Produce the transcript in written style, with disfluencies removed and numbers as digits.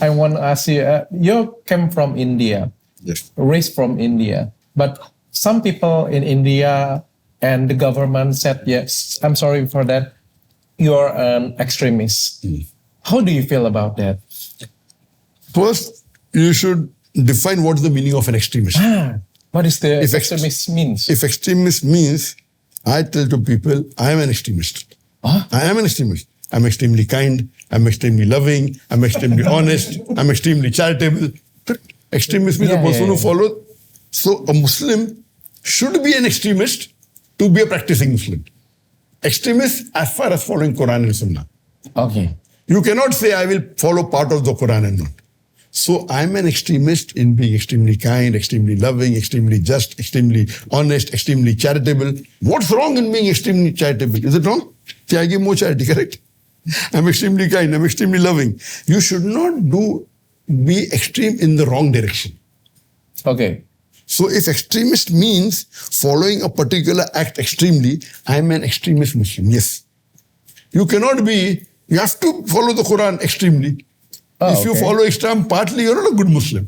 I want to ask you, you came from India, Yes. raised from India, but some people in India and the government said, yes, I'm sorry for that, you're an extremist. How do you feel about that? First, you should define what is the meaning of an extremist. What is the If extremist means? If extremist means, I tell to people, I am an extremist. Huh? I am an extremist. I'm extremely kind. I'm extremely loving. I'm extremely honest. I'm extremely charitable. Extremist means a person who follows. So a Muslim should be an extremist to be a practicing Muslim. Extremist as far as following Quran and Sunnah. Okay. You cannot say I will follow part of the Quran and not. So I'm an extremist in being extremely kind, extremely loving, extremely just, extremely honest, extremely charitable. What's wrong in being extremely charitable? Is it wrong? See, I give more charity, correct? I'm extremely kind, I'm extremely loving. You should not be extreme in the wrong direction. Okay. So if extremist means following a particular act extremely, I'm an extremist Muslim, yes. You cannot be, you have to follow the Quran extremely. If you follow Islam partly, you're not a good Muslim.